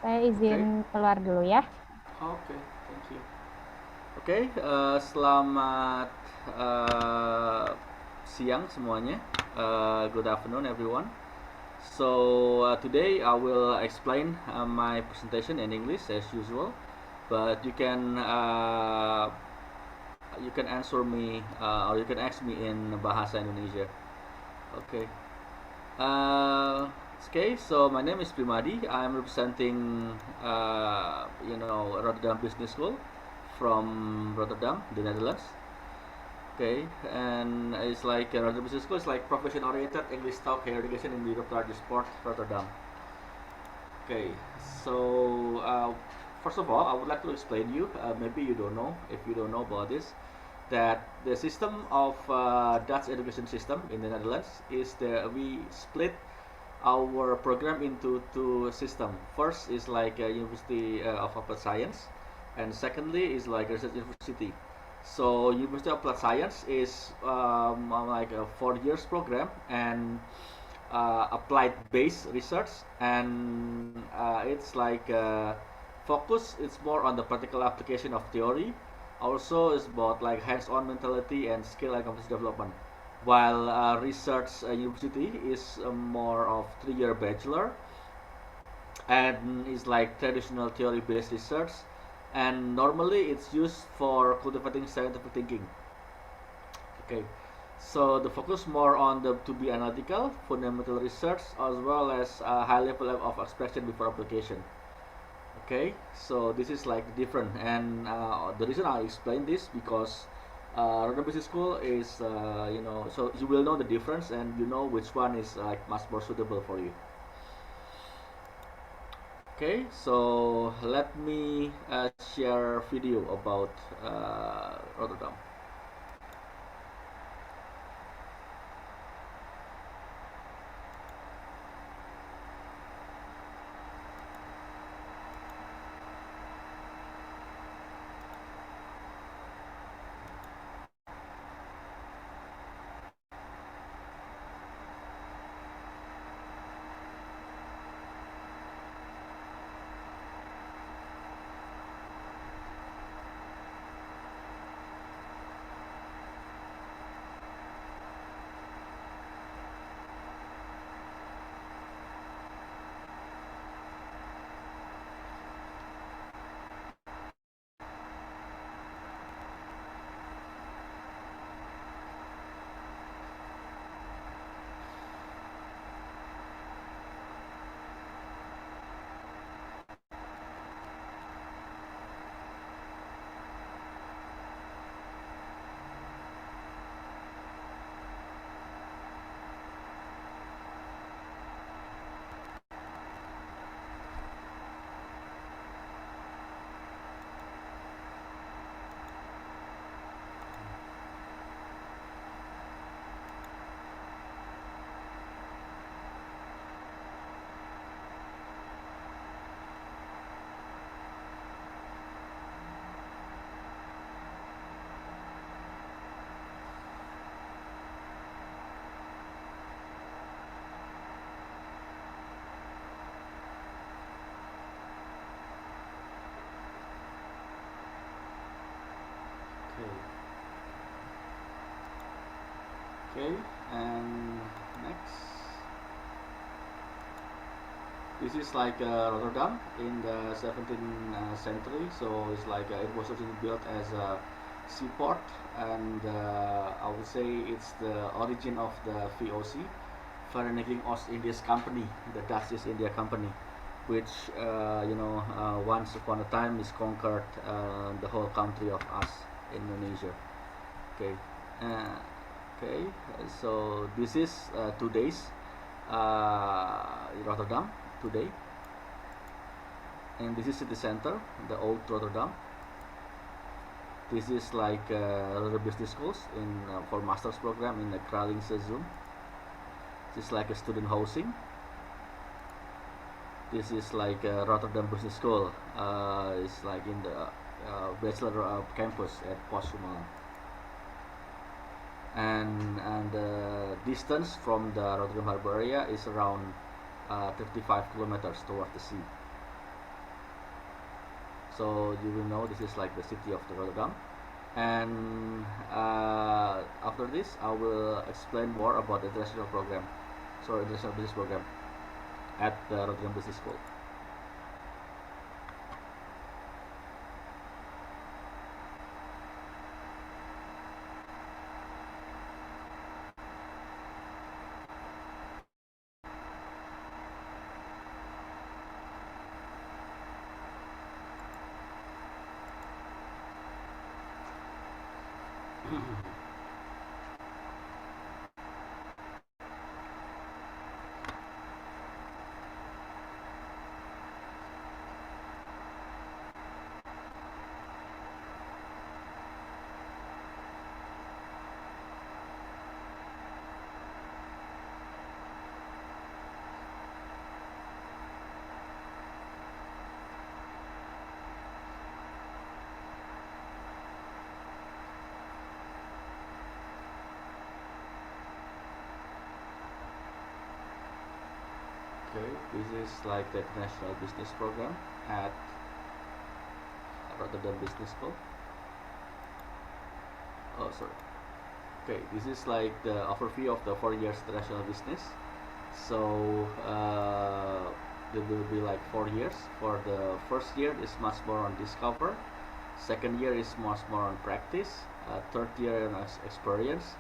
Saya izin Okay. keluar dulu ya. Okay. Thank you. Okay. Selamat siang semuanya. Good afternoon, everyone. So today I will explain my presentation in English as usual, but you can answer me or you can ask me in Bahasa Indonesia. Okay. Okay, so my name is Primadi. I'm representing, Rotterdam Business School from Rotterdam, the Netherlands. Okay, and it's like Rotterdam Business School is like profession-oriented English talk higher education in the Europe largest port, Rotterdam. Okay, so first of all, I would like to explain you. Maybe you don't know, if you don't know about this, that the system of Dutch education system in the Netherlands is that we split our program into two systems. First is like a University of Applied Science, and secondly is like research university. So University of Applied Science is like a 4 years program and applied based research, and it's like focus. It's more on the practical application of theory. Also, it's about like hands-on mentality and skill and competence development. While research university is more of 3 year bachelor and is like traditional theory based research, and normally it's used for cultivating scientific thinking. Okay, so the focus more on the to be analytical fundamental research as well as a high level of abstraction before application. Okay, so this is like different, and the reason I explain this because Rotterdam Business School is so you will know the difference and you know which one is like much more suitable for you. Okay, so let me share video about Rotterdam. Okay, okay, and next. This is like Rotterdam in the 17th century. So it's like it was originally built as a seaport, and I would say it's the origin of the VOC, Vereniging Oost-Indisch Company, the Dutch East India Company, which once upon a time is conquered the whole country of us, Indonesia. Okay, uh, okay. So this is today's Rotterdam today, and this is city center, the old Rotterdam. This is like Rotterdam Business Schools in for master's program in the Kralingse Zoom. This is like a student housing. This is like Rotterdam Business School. It's like in the bachelor campus at Postumal. And the distance from the Rotterdam Harbor area is around 55 kilometers toward the sea. So you will know this is like the city of the Rotterdam. And after this, I will explain more about the international program, so international business program at the Rotterdam Business School. Okay, this is like the international business program at Rotterdam Business School. Oh, sorry. Okay, this is like the overview of the 4 years international business. So there will be like 4 years. For the first year is much more on discover. Second year is much more on practice. Third year on experience,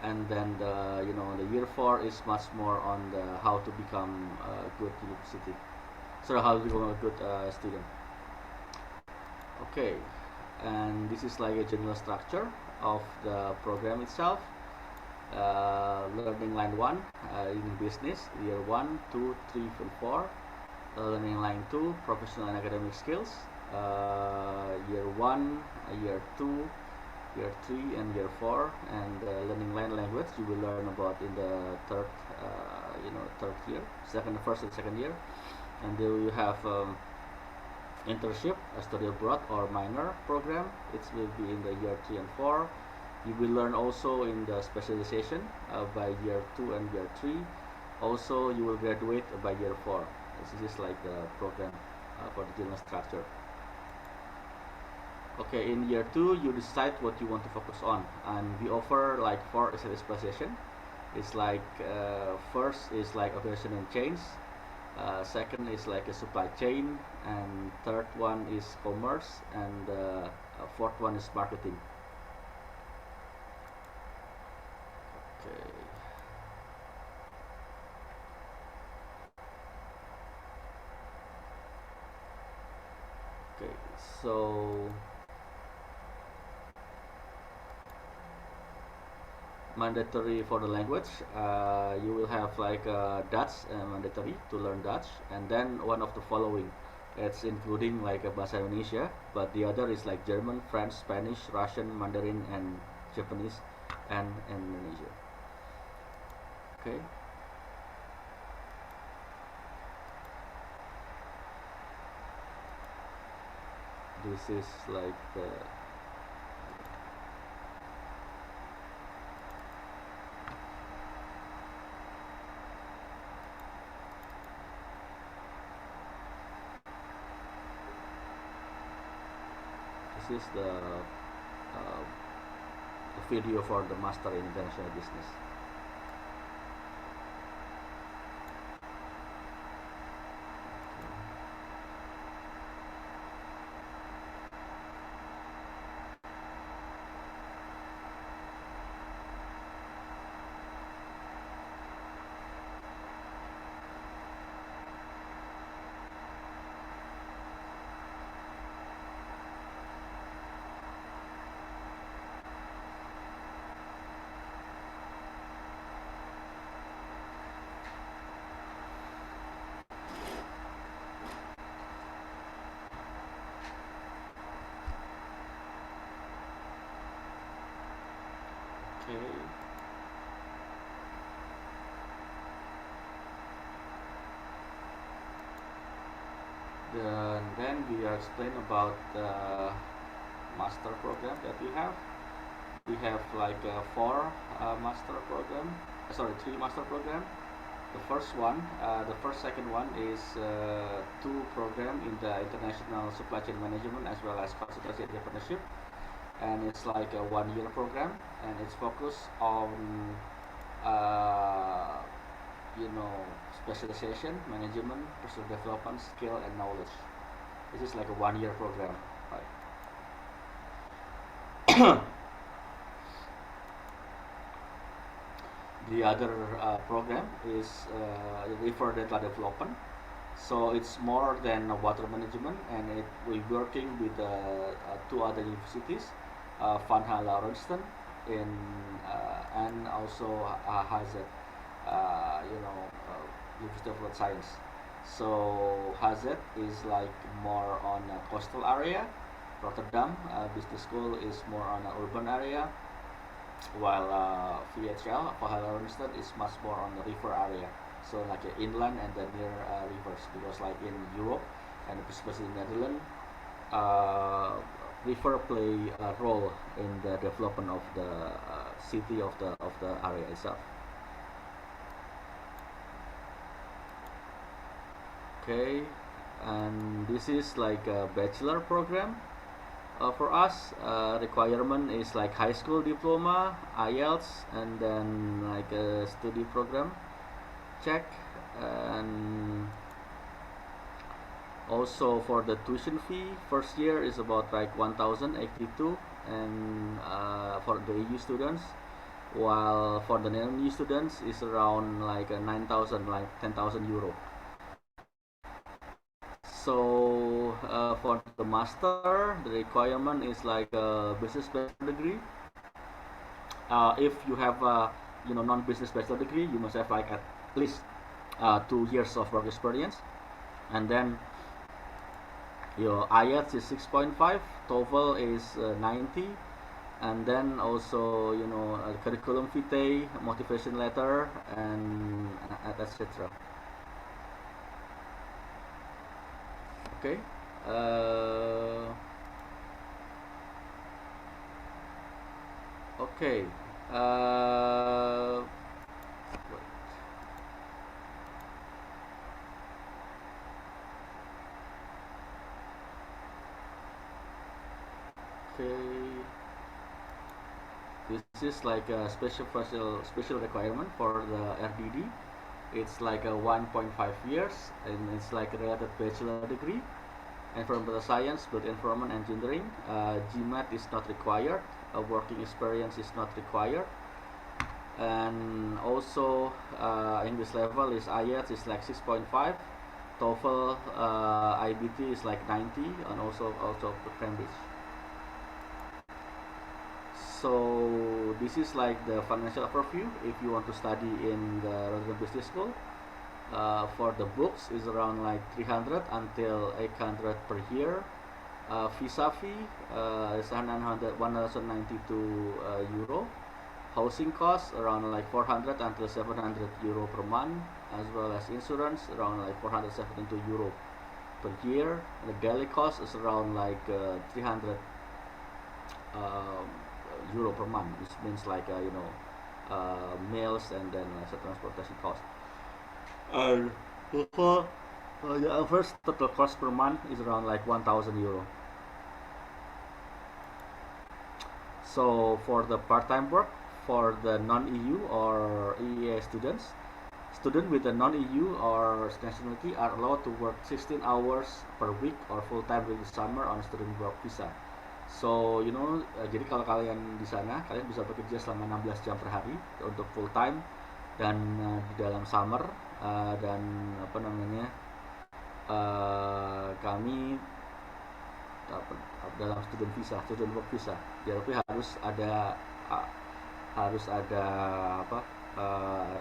and then the year 4 is much more on the how to become a good university. So how to become a good student. Okay, and this is like a general structure of the program itself. Learning line 1 in business, year 1, 2, 3, and 4. Learning line 2 professional and academic skills, year 1, year 2, year 3, and year 4. And learning line language you will learn about in the third year, first and second year. And then you have internship, a study abroad or minor program. It will be in the year 3 and 4. You will learn also in the specialization by year 2 and year 3. Also, you will graduate by year 4. This is like the program for the general structure. Okay, in year 2, you decide what you want to focus on, and we offer like 4 specialization. It's like first is like operation and change. Second is like a supply chain, and third one is commerce, and fourth one is marketing. Okay. Okay, so mandatory for the language, you will have like Dutch mandatory to learn Dutch, and then one of the following, it's including like a bahasa Indonesia, but the other is like German, French, Spanish, Russian, Mandarin, and Japanese, and Indonesia. Okay. This is like the this is the video for the master in international business. Okay. Then we are explain about the master program that we have. We have like 4 master program. Sorry, 3 master program. The first second one is two program in the international supply chain management as well as consultancy entrepreneurship, and it's like a 1 year program, and it's focused on uh, you know specialization, management, personal development, skill, and knowledge. This is like a 1 year program, right? The other program is river data development. So it's more than water management, and we're working with two other universities, Van Laurenston in and also Hazard, University of Earth Science. So Hazard is like more on a coastal area. Rotterdam Business School is more on an urban area, while VHL, Valhalla Ronstadt, is much more on the river area. So like inland and the near rivers, because like in Europe and especially in Netherlands, uh, river play a role in the development of the city of the area itself. Okay, and this is like a bachelor program. For us, requirement is like high school diploma, IELTS, and then like a study program check, and also for the tuition fee, first year is about like 1,082, and for the EU students, while for the non-EU students is around like 9,000, like 10,000 euro. So for the master, the requirement is like a business bachelor degree. If you have a non-business bachelor degree, you must have like at least 2 years of work experience, and then your IELTS is 6.5, TOEFL is 90, and then also a curriculum vitae, motivation letter, and etc. Okay. Okay. Okay. This is like a special requirement for the RDD. It's like a 1.5 years, and it's like a related bachelor degree. Environmental science, built environment engineering. GMAT is not required. Working experience is not required. And also English level is IELTS is like 6.5. TOEFL IBT is like 90, and also Cambridge. So this is like the financial overview if you want to study in the Rotterdam Business School. For the books is around like 300 until 800 per year. Visa fee is 192 euro. Housing costs around like 400 until 700 euro per month, as well as insurance around like 472 euro per year. The daily cost is around like 300 euro per month, which means like meals and then transportation cost. The average total cost per month is around like 1,000 euro. So for the part-time work, for the non-EU or EEA students, students with a non-EU or nationality are allowed to work 16 hours per week or full-time during the summer on student work visa. So jadi kalau kalian di sana, kalian bisa bekerja selama 16 jam per hari untuk full time, dan di dalam summer dan apa namanya kami dalam student work visa. Jadi harus ada apa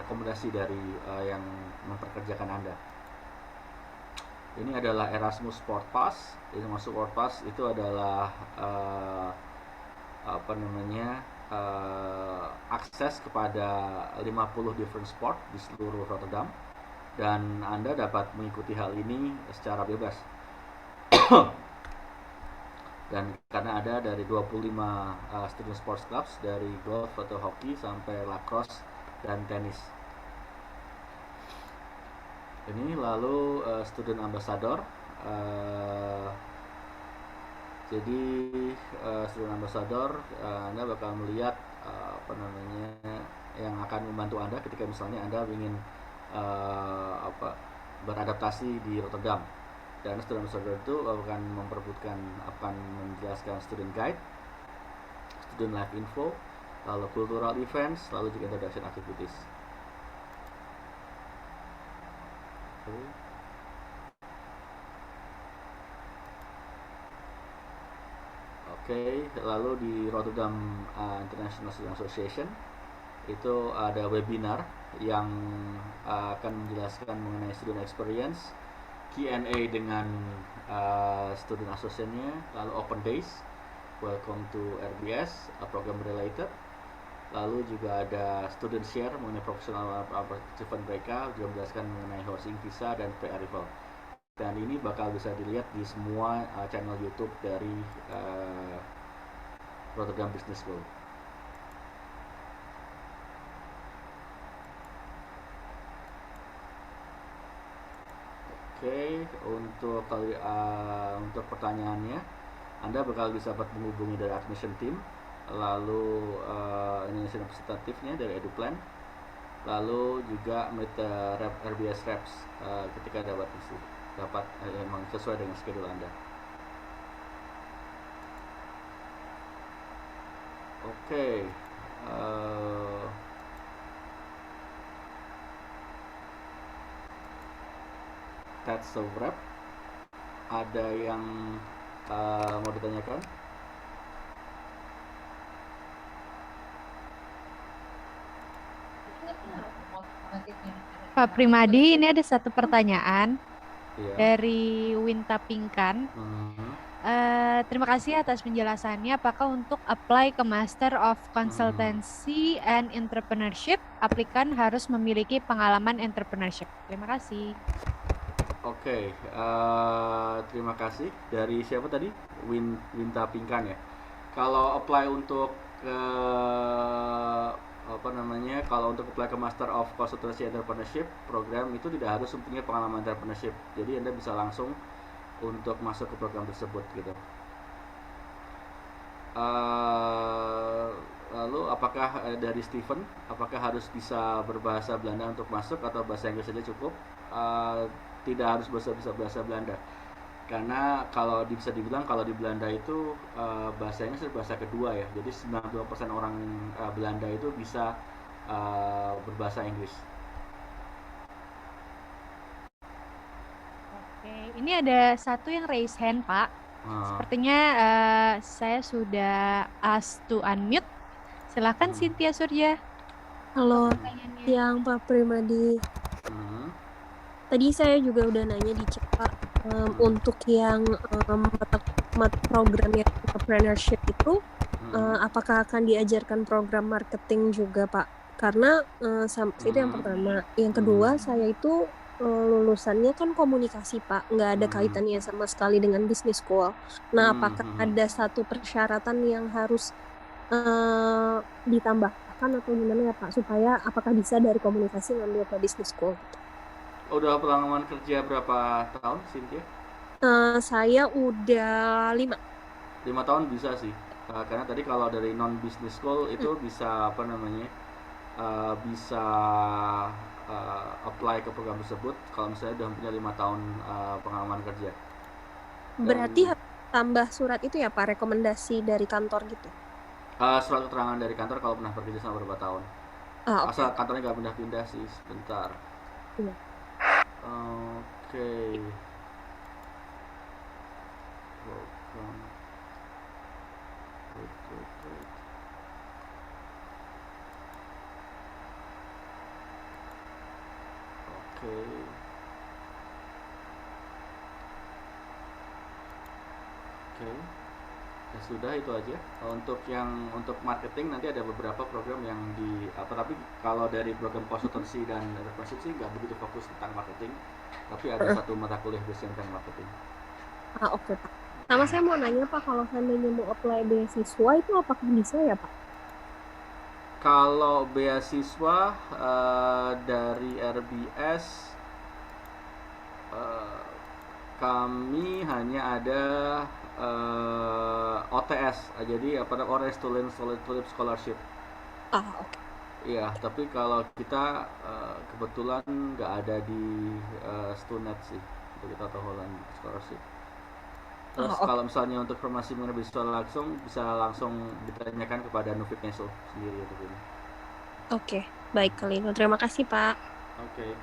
rekomendasi dari yang memperkerjakan Anda. Ini adalah Erasmus Sport Pass. Erasmus Sport Pass itu adalah akses kepada 50 different sport di seluruh Rotterdam, dan Anda dapat mengikuti hal ini secara bebas. Dan karena ada dari 25 student sports clubs, dari golf atau hoki sampai lacrosse dan tenis. Ini lalu student ambassador. Uh, jadi student ambassador, Anda bakal melihat apa namanya yang akan membantu Anda ketika misalnya Anda ingin beradaptasi di Rotterdam. Dan student ambassador itu akan menjelaskan student guide, student life info, lalu cultural events, lalu juga introduction activities. Oke, lalu di Rotterdam International Student Association itu ada webinar yang akan menjelaskan mengenai student experience, Q&A dengan student associate-nya, lalu open days, welcome to RBS, program related, lalu juga ada student share mengenai profesional achievement mereka, juga menjelaskan mengenai housing visa dan pre-arrival. Dan ini bakal bisa dilihat di semua channel YouTube dari Rotterdam Business School. Oke, untuk pertanyaannya, Anda bakal bisa menghubungi dari admission team, lalu Indonesian representatifnya dari EduPlan, lalu juga meet RBS reps ketika dapat emang sesuai dengan schedule Anda. Oke. That's a wrap. Ada yang mau ditanyakan? Pak Primadi, ini ada satu pertanyaan dari Winta Pingkan. Terima kasih atas penjelasannya. Apakah untuk apply ke Master of Consultancy and Entrepreneurship, aplikan harus memiliki pengalaman entrepreneurship? Terima kasih. Oke, terima kasih. Dari siapa tadi? Winta Pingkan ya. Kalau apply untuk kalau untuk apply ke Master of Consultancy Entrepreneurship program itu tidak harus mempunyai pengalaman entrepreneurship. Jadi Anda bisa langsung untuk masuk ke program tersebut gitu. Lalu apakah dari Steven, apakah harus bisa berbahasa Belanda untuk masuk atau bahasa Inggris saja cukup? Tidak harus bahasa Belanda. Karena bisa dibilang kalau di Belanda itu bahasa Inggris bahasa kedua ya. Jadi 92% orang Belanda itu bisa berbahasa Inggris. Oke, ini ada satu yang raise hand, Pak. Sepertinya saya sudah asked to unmute. Silakan Cynthia Surya. Halo, siang Pak Primadi. Tadi saya juga udah nanya di chat Pak, untuk yang mata program yang entrepreneurship itu, apakah akan diajarkan program marketing juga Pak? Karena itu yang pertama. Yang kedua, saya itu lulusannya kan komunikasi Pak, nggak ada kaitannya sama sekali dengan business school. Nah, apakah ada satu persyaratan yang harus ditambahkan atau gimana ya Pak, supaya apakah bisa dari komunikasi ngambil ke business school gitu? Udah pengalaman kerja berapa tahun, Cynthia? Saya udah 5 tahun bisa sih. Karena tadi kalau dari non business school itu bisa bisa apply ke program tersebut kalau misalnya udah punya 5 tahun pengalaman kerja. Berarti harus tambah surat itu ya Pak, rekomendasi dari kantor gitu? Surat keterangan dari kantor kalau pernah bekerja selama beberapa tahun. Asal kantornya nggak pindah-pindah sih, sebentar. Iya. Oke. Oke. Ya sudah, itu aja. Untuk marketing nanti ada beberapa program yang tapi kalau dari program konsultansi dan entrepreneurship sih nggak begitu fokus tentang marketing, tapi ada satu mata kuliah khusus tentang marketing. Oke Pak. Sama saya mau nanya Pak, kalau seandainya mau apply beasiswa itu apakah bisa ya Pak? Kalau beasiswa dari RBS Uh, kami hanya ada OTS, jadi Orange Student Tulip Scholarship. Oke. Iya, tapi kalau kita kebetulan nggak ada di Stunet sih, untuk kita tahu Holland Scholarship. Terus Okay. kalau misalnya untuk informasi mengenai beasiswa langsung, bisa langsung ditanyakan kepada Nufik Neso sendiri untuk ini. Oke, baik Kalino. Terima kasih Pak. Oke.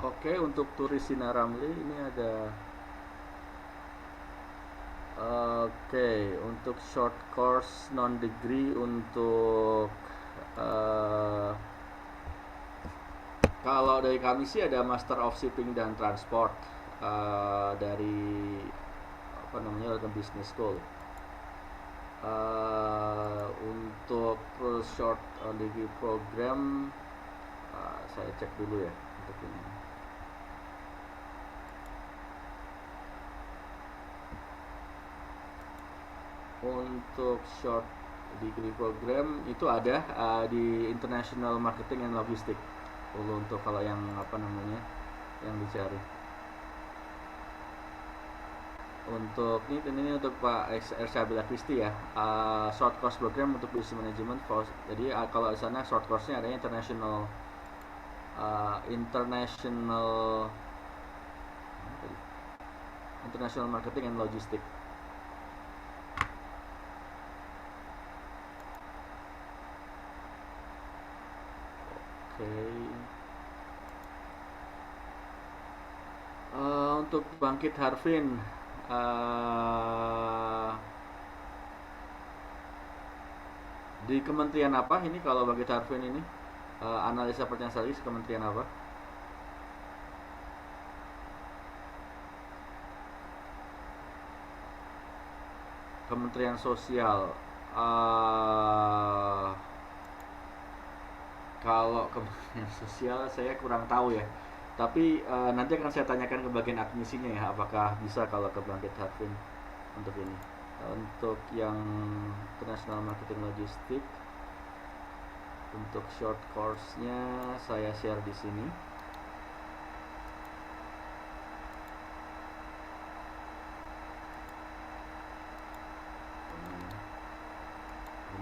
Oke, untuk turis Sinar Ramli ini ada. Oke, untuk short course non degree untuk kalau dari kami sih ada Master of Shipping dan Transport dari London Business School. Untuk short degree program saya cek dulu ya untuk ini. Untuk short degree program itu ada di International Marketing and Logistics. Untuk kalau yang yang dicari. Untuk ini untuk Pak Ersabila Kristi ya, short course program untuk business management. Jadi kalau di sana short course-nya ada international marketing and logistics. Untuk Bangkit Harvin di kementerian apa ini kalau Bangkit Harvin ini analisa pertanyaan strategis kementerian apa? Kementerian Sosial. Kalau Kementerian Sosial saya kurang tahu ya. Tapi nanti akan saya tanyakan ke bagian admisinya ya, apakah bisa kalau ke Bangkit Harvin untuk ini. Untuk yang International Marketing Logistik, untuk short course-nya saya share di sini.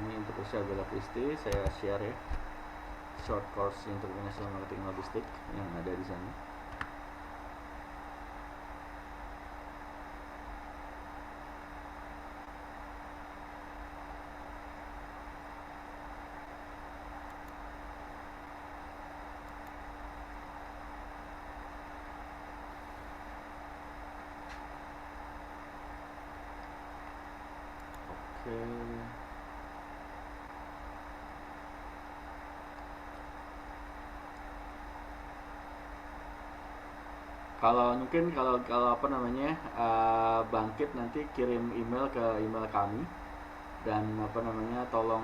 Ini untuk Ersabila Kristi saya share ya. Short course untuk International Marketing Logistik yang ada di sana. Oke. Kalau mungkin kalau Bangkit nanti kirim email ke email kami dan tolong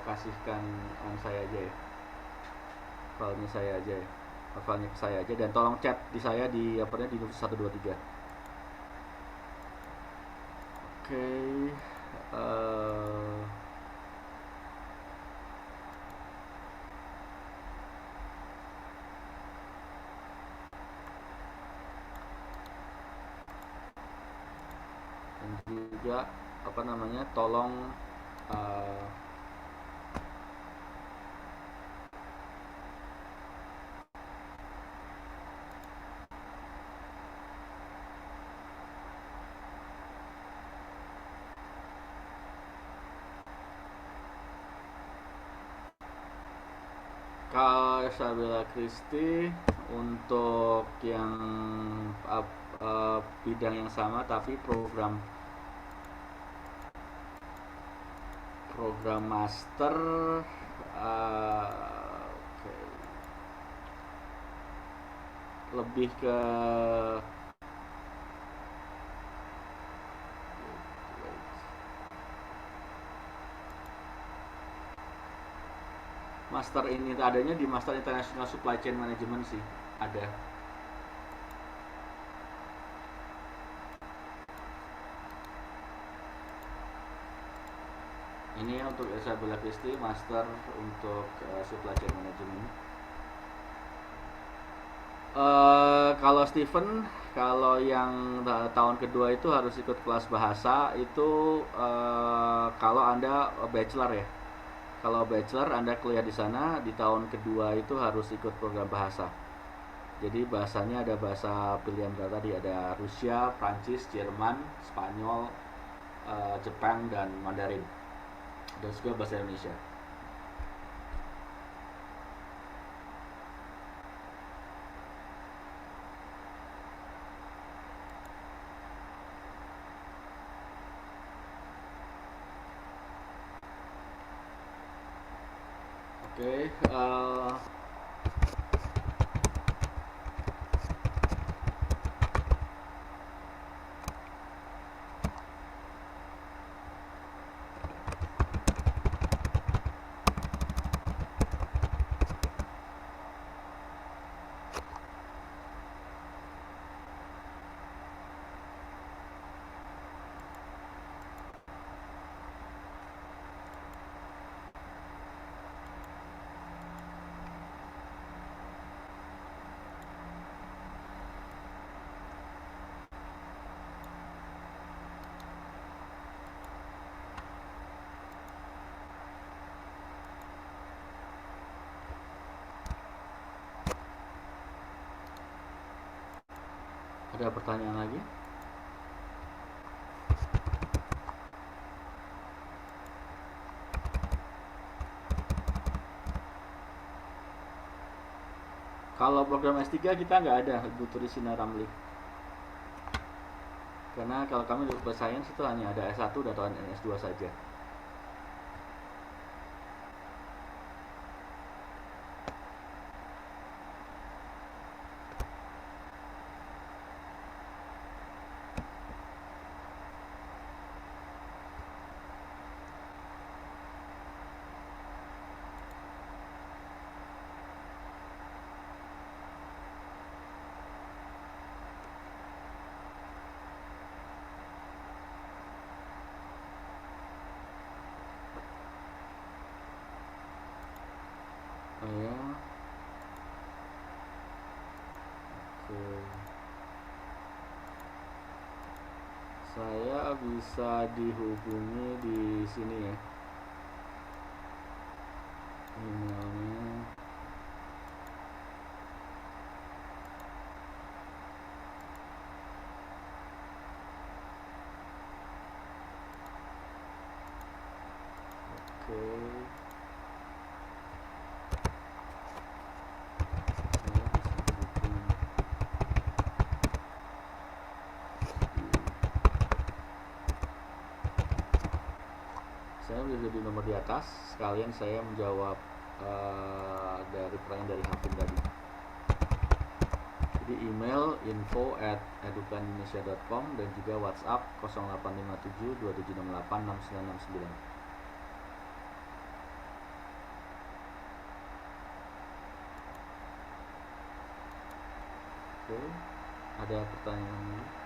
kasihkan saya aja ya, filenya saya aja ya, filenya ke saya aja, dan tolong chat di saya di di 123. Oke. Juga tolong Kak Ersabila Kristi untuk yang bidang yang sama tapi program master lebih ke master ini adanya di Master International Supply Chain Management sih ada. Ini untuk Isabella Christie, master untuk supply chain management. Kalau Steven, kalau yang tahun kedua itu harus ikut kelas bahasa itu kalau Anda bachelor ya. Kalau bachelor Anda kuliah di sana, di tahun kedua itu harus ikut program bahasa. Jadi bahasanya ada bahasa pilihan tadi, ada Rusia, Prancis, Jerman, Spanyol, Jepang, dan Mandarin. Dan juga bahasa Indonesia. Oke, ada pertanyaan lagi? Kalau program S3 kita nggak ada Bu Turisina Ramli. Karena kalau kami untuk Science itu hanya ada S1 atau S2 saja. Oh ya. Oke. Saya bisa dihubungi di sini ya. Emailnya. Oke. Saya bisa di nomor di atas, sekalian saya menjawab dari pertanyaan dari Hafin tadi. Jadi email info@edukanindonesia.com dan juga WhatsApp 0857 2768 6969. Oke, ada pertanyaan lagi?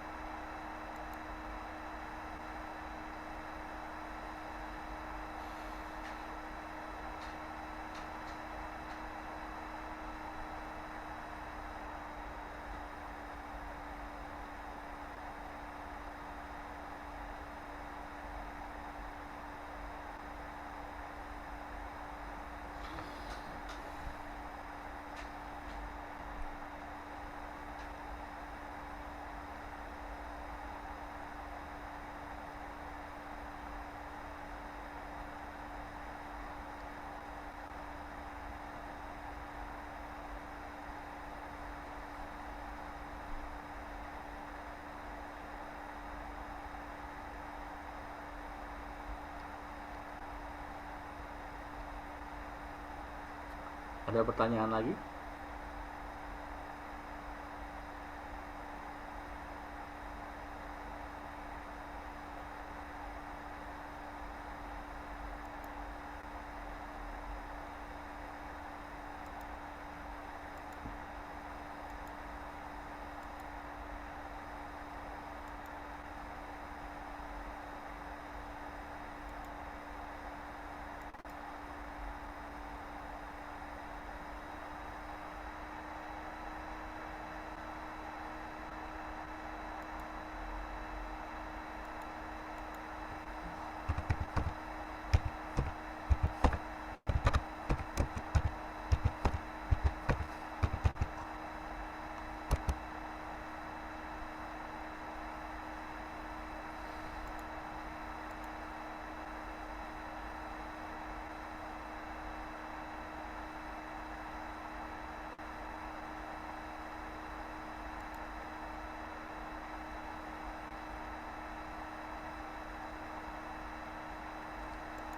Ada pertanyaan lagi?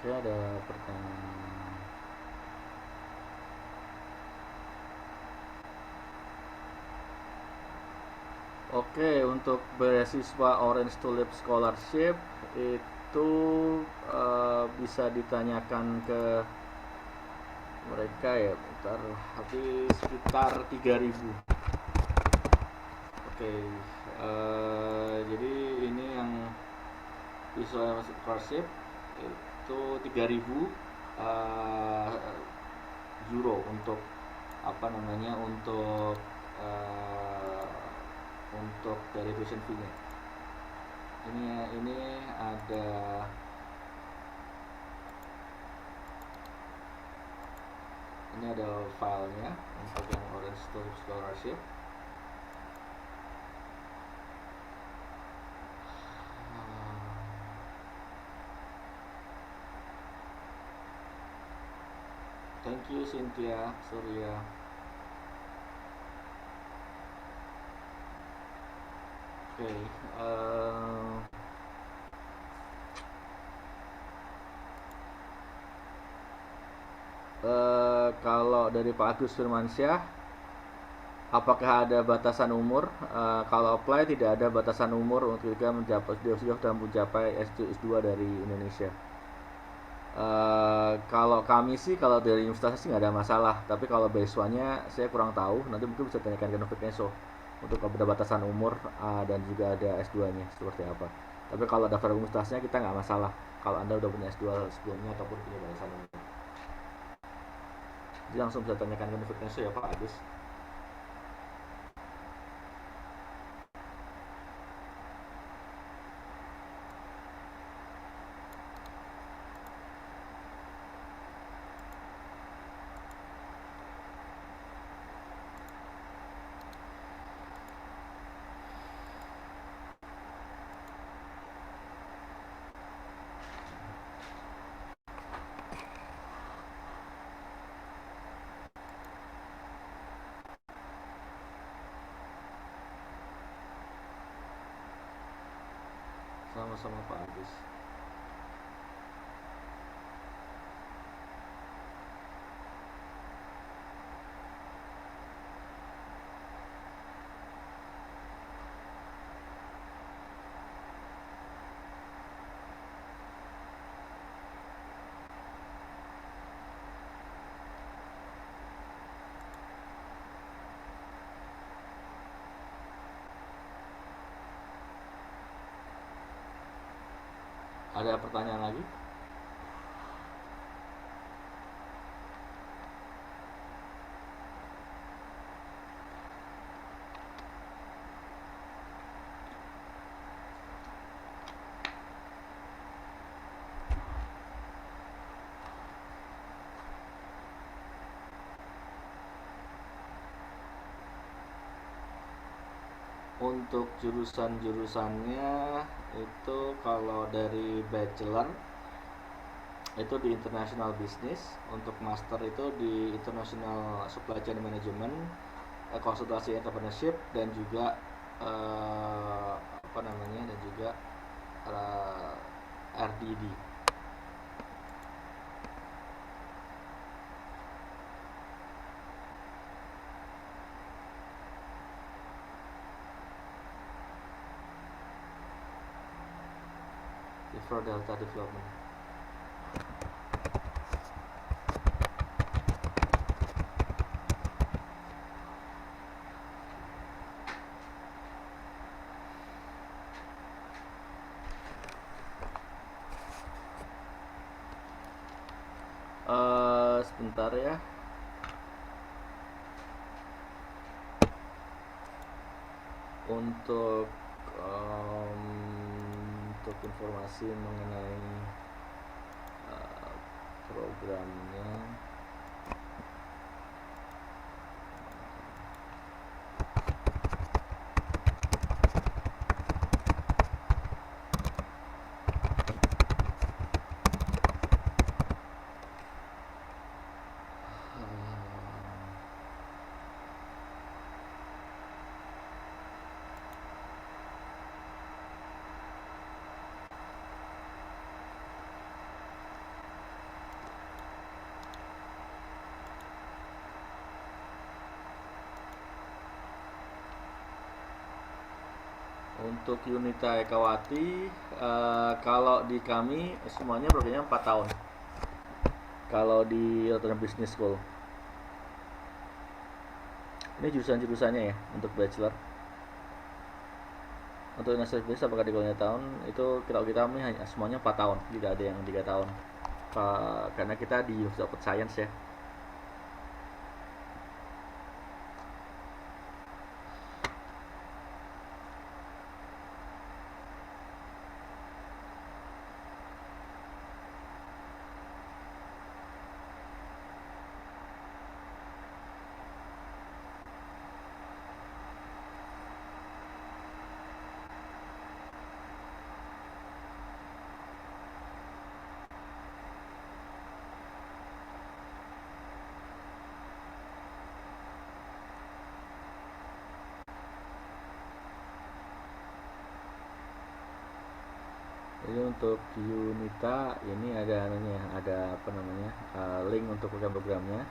Oke, ada pertanyaan. Oke, untuk beasiswa Orange Tulip Scholarship itu bisa ditanyakan ke mereka ya, bentar, tapi sekitar 3.000. Oke, jadi ini yang beasiswa scholarship itu 3.000 euro untuk apa namanya, untuk dari tuition fee-nya. Ini ada filenya untuk yang Orange Tulip Scholarship. Thank you Cynthia Surya. Oke, kalau dari Pak Agus Firmansyah, apakah ada batasan umur? Kalau apply tidak ada batasan umur untuk jika sudah mencapai S2 dari Indonesia. Kalau kami sih, kalau dari universitas sih nggak ada masalah. Tapi kalau beasiswanya saya kurang tahu. Nanti mungkin bisa tanyakan ke Novik Neso untuk ada batasan umur dan juga ada S2-nya seperti apa. Tapi kalau daftar universitasnya kita nggak masalah. Kalau Anda udah punya S2 sebelumnya ataupun punya batasan umur. Jadi langsung bisa tanyakan ke Novik Neso ya Pak Agus. Sama-sama Pak Agus. Ada pertanyaan lagi? Untuk jurusan-jurusannya itu kalau dari bachelor itu di International Business, untuk master itu di International Supply Chain Management, konsultasi entrepreneurship, dan juga RDD. For Delta Development. Sebentar ya. Untuk informasi mengenai programnya, Untuk Yunita Ekawati, kalau di kami semuanya programnya 4 tahun. Kalau di Rotterdam Business School. Ini jurusan-jurusannya ya untuk bachelor. Untuk National Business apakah di 2 tahun? Itu kalau kita kami hanya semuanya 4 tahun, tidak ada yang 3 tahun. Karena kita di University of Science ya. Jadi untuk Yunita ini ada anunya, ada apa namanya, link untuk program-programnya.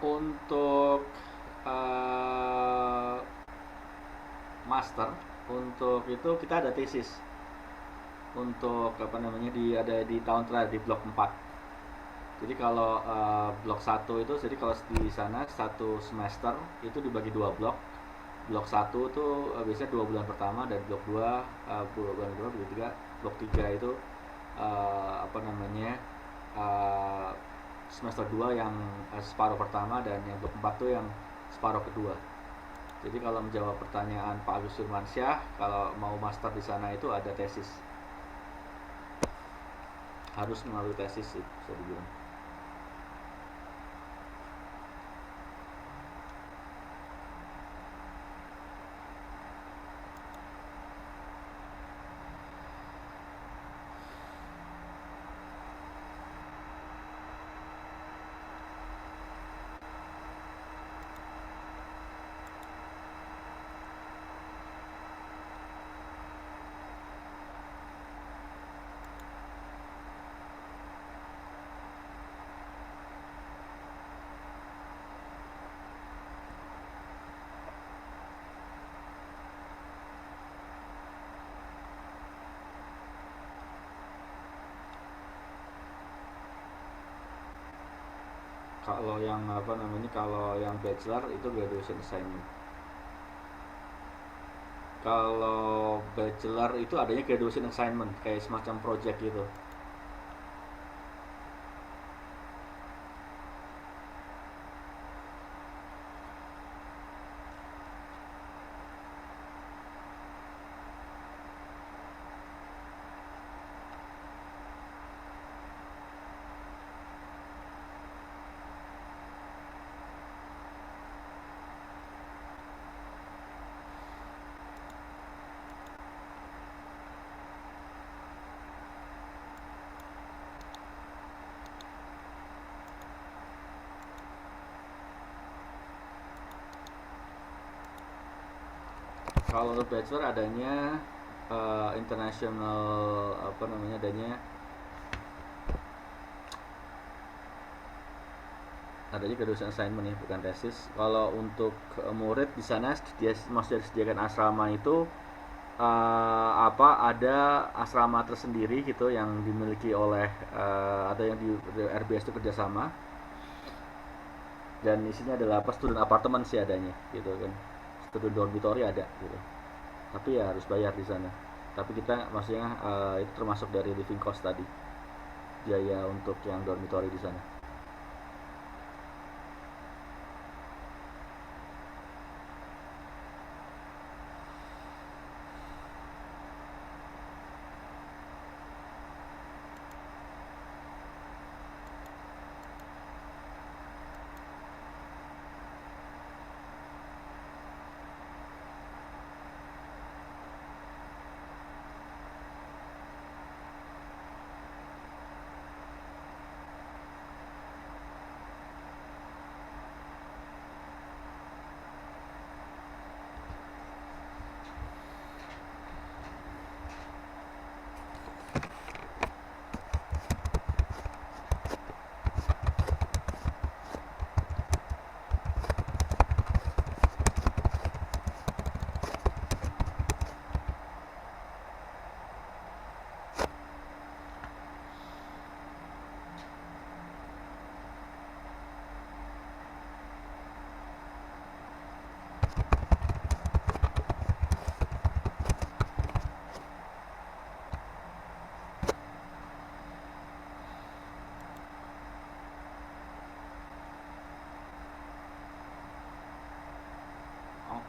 Untuk master, untuk itu kita ada tesis. Untuk apa namanya ada di tahun terakhir di blok 4. Jadi kalau blok 1 itu, jadi kalau di sana satu semester itu dibagi 2 blok. Blok 1 itu biasanya 2 bulan pertama, dan blok 2 bulan kedua, blok 3. Blok 3 itu apa namanya semester 2 yang separuh pertama, dan yang blok 4 tuh yang separuh kedua. Jadi kalau menjawab pertanyaan Pak Agus Firmansyah, kalau mau master di sana itu ada tesis. Harus melalui tesis sih, bisa dibilang. Kalau yang apa namanya, kalau yang bachelor itu graduation assignment. Kalau bachelor itu adanya graduation assignment, kayak semacam project gitu. Kalau untuk bachelor adanya international apa namanya, adanya ada juga dosen assignment ya, bukan tesis. Kalau untuk murid di sana dia masih disediakan asrama itu ada asrama tersendiri gitu yang dimiliki oleh atau yang di RBS itu kerjasama, dan isinya adalah student apartemen sih adanya gitu kan, student dormitory ada gitu, tapi ya harus bayar di sana. Tapi kita maksudnya itu termasuk dari living cost tadi, biaya untuk yang dormitory di sana.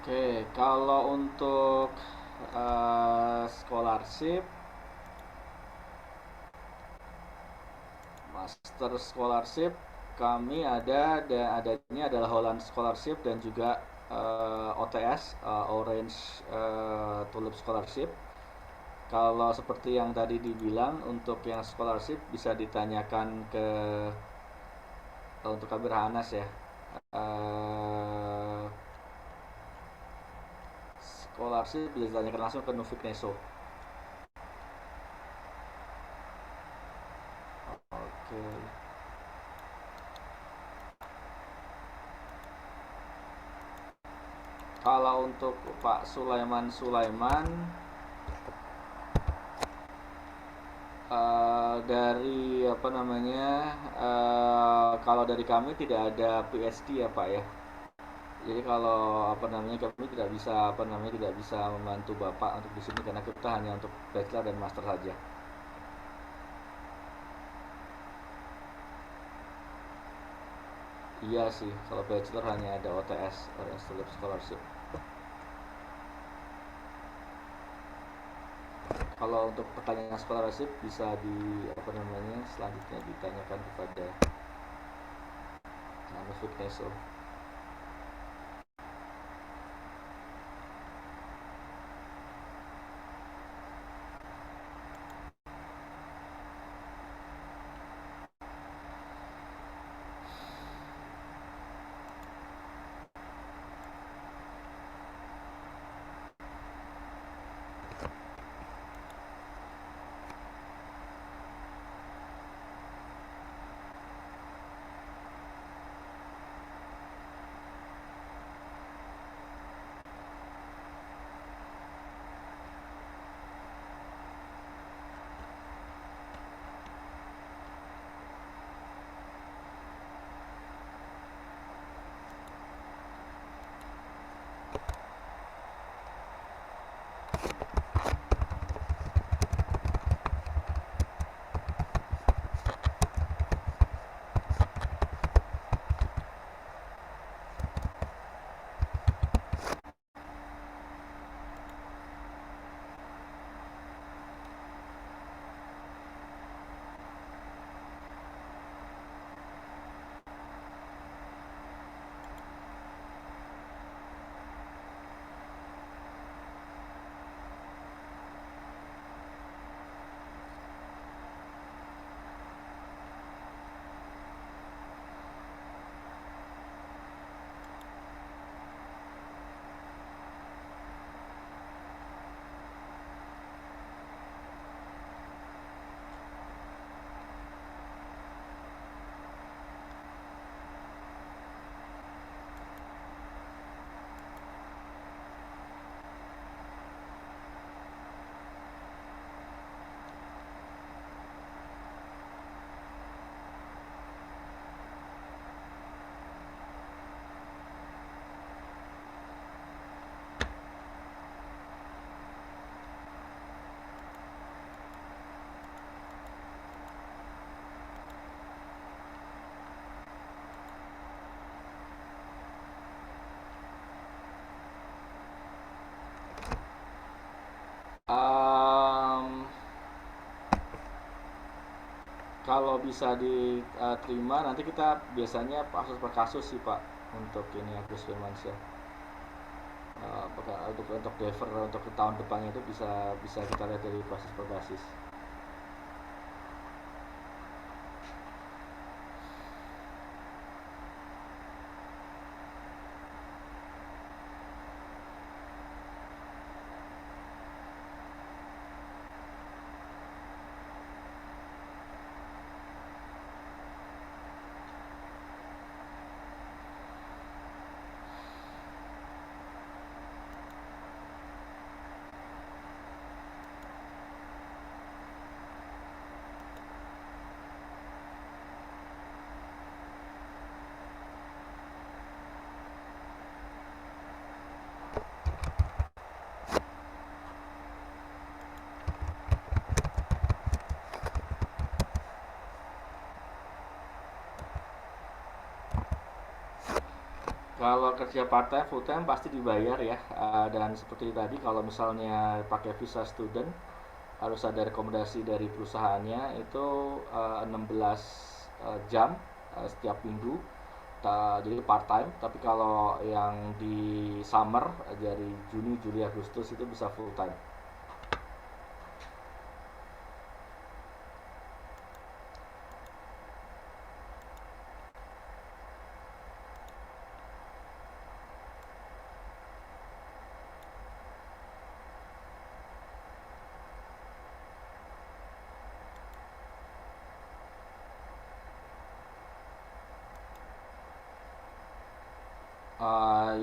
Oke, kalau untuk scholarship, master scholarship, kami adanya adalah Holland Scholarship dan juga OTS, Orange Tulip Scholarship. Kalau seperti yang tadi dibilang, untuk yang scholarship bisa ditanyakan ke untuk Kabir Hanas ya. Scholarship bisa ditanyakan langsung ke Nufik Neso. Oke. Kalau untuk Pak Sulaiman dari kalau dari kami tidak ada PhD ya Pak ya. Jadi kalau kami tidak bisa membantu Bapak untuk di sini karena kita hanya untuk bachelor dan master saja. Iya sih, kalau bachelor hanya ada OTS, Orange Tulip Scholarship. Kalau untuk pertanyaan scholarship bisa selanjutnya ditanyakan kepada Nufik Neso. kalau bisa diterima nanti kita biasanya kasus per kasus sih Pak untuk ini Agus Firmansyah. Untuk defer untuk tahun depannya itu bisa bisa kita lihat dari proses per basis. Kalau kerja part time full time pasti dibayar ya. Dan seperti tadi kalau misalnya pakai visa student harus ada rekomendasi dari perusahaannya itu 16 jam setiap minggu. Jadi part time. Tapi kalau yang di summer dari Juni, Juli, Agustus itu bisa full time.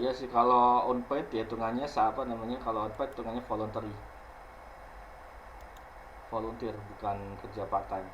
Ya sih kalau unpaid ya hitungannya apa namanya, kalau unpaid hitungannya voluntary, volunteer bukan kerja part time.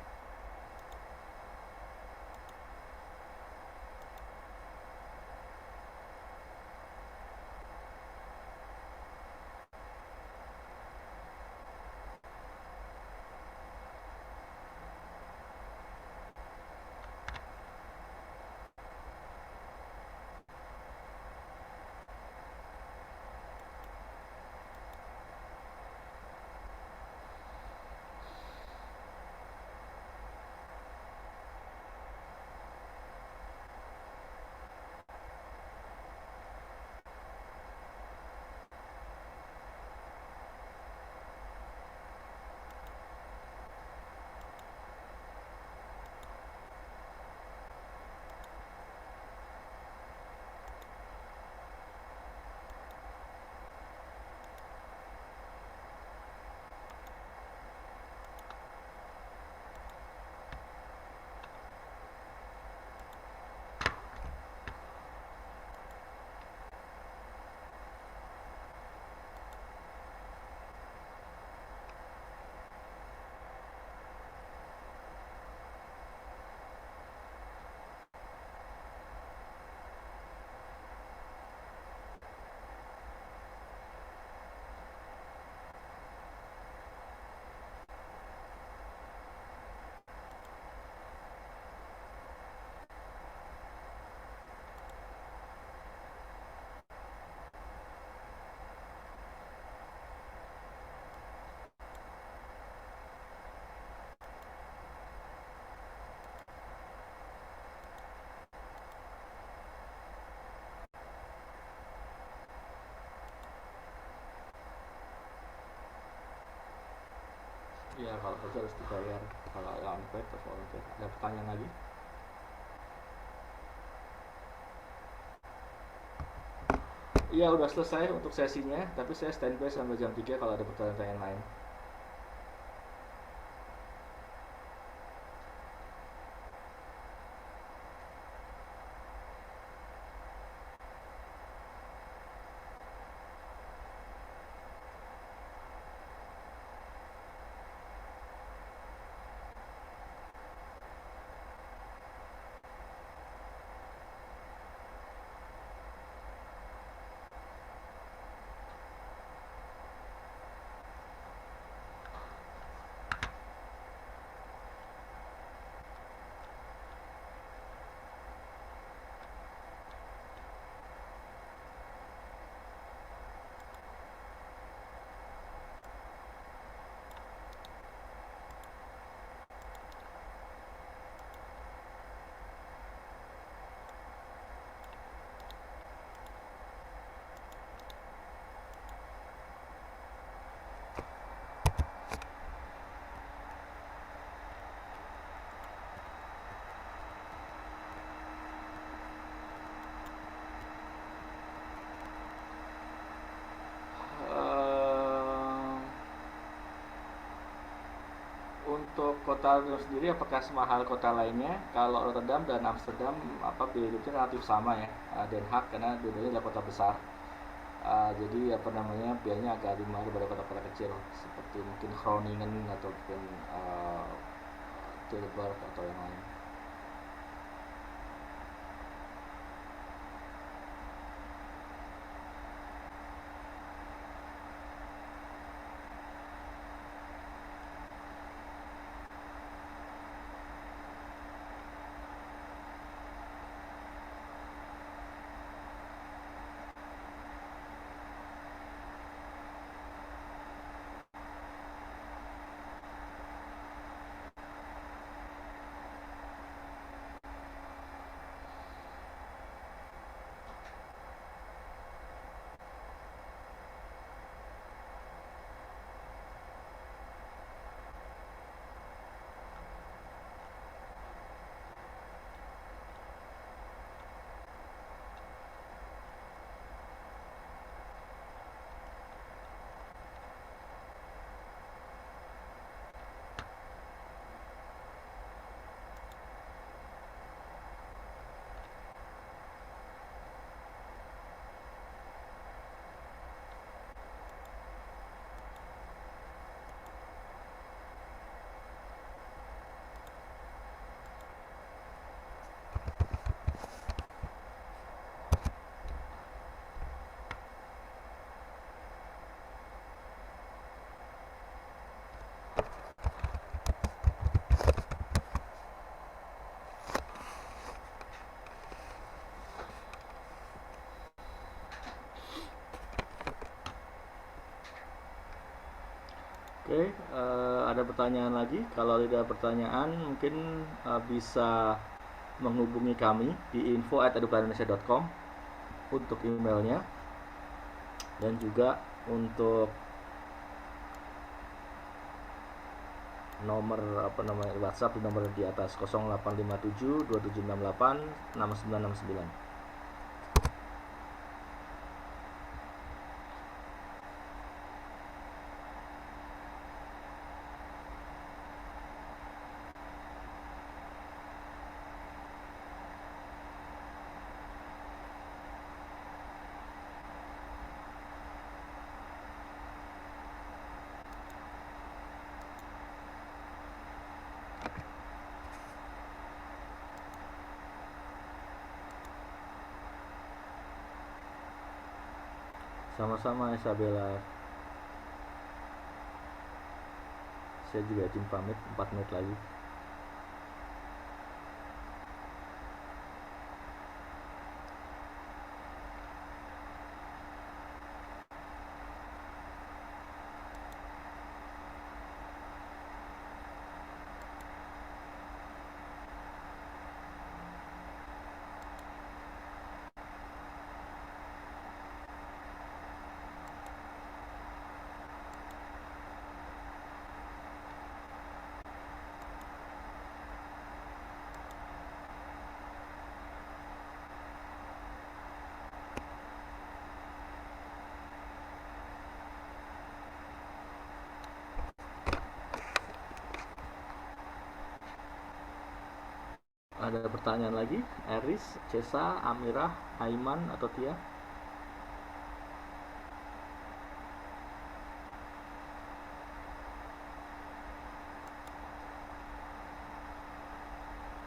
Ya kalau kerja harus dibayar, kalau yang unpaid atau volunteer. Ada pertanyaan lagi? Iya udah selesai untuk sesinya, tapi saya standby sampai jam 3 kalau ada pertanyaan lain. kota sendiri apakah semahal kota lainnya? Kalau Rotterdam dan Amsterdam biaya hidupnya relatif sama ya. Den Haag karena dua-duanya adalah kota besar. Jadi biayanya agak lebih mahal daripada kota-kota kecil seperti mungkin Groningen ataupun Tilburg atau yang lain. Oke, ada pertanyaan lagi? Kalau tidak ada pertanyaan, mungkin bisa menghubungi kami di info@eduplanindonesia.com untuk emailnya, dan juga untuk nomor WhatsApp di nomor di atas 0857 2768 6969. Sama-sama Isabella. Saya juga izin pamit 4 menit lagi. Ada pertanyaan lagi? Eris, Cesa, Amirah, Aiman, atau Tia?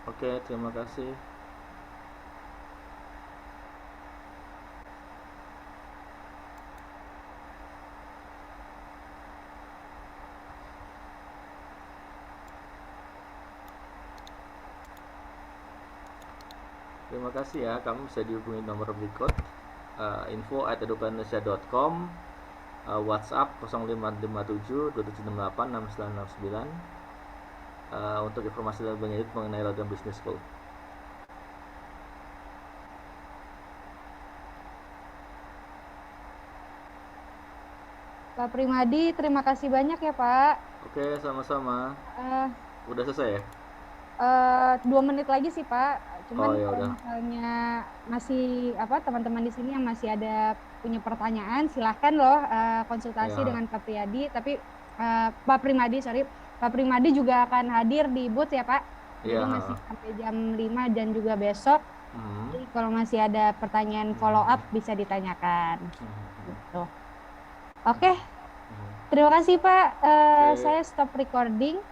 Oke, terima kasih. Terima kasih ya, kamu bisa dihubungi nomor berikut, info@eduplanindonesia.com, WhatsApp 0557 2768 6969, untuk informasi lebih lanjut mengenai Rotterdam Business School. Pak Primadi, terima kasih banyak ya Pak. Oke, sama-sama. Udah selesai ya? 2 menit lagi sih Pak. Cuman ya kalau udah. misalnya masih teman-teman di sini yang masih ada punya pertanyaan, silahkan loh konsultasi Ya. dengan Pak Priyadi. Tapi Pak Primadi, sorry, Pak Primadi juga akan hadir di booth ya Pak. Jadi Iya. masih sampai jam 5 dan juga besok. Jadi kalau masih ada pertanyaan follow up bisa ditanyakan. Gitu. Oke. Terima kasih Pak. Saya stop recording.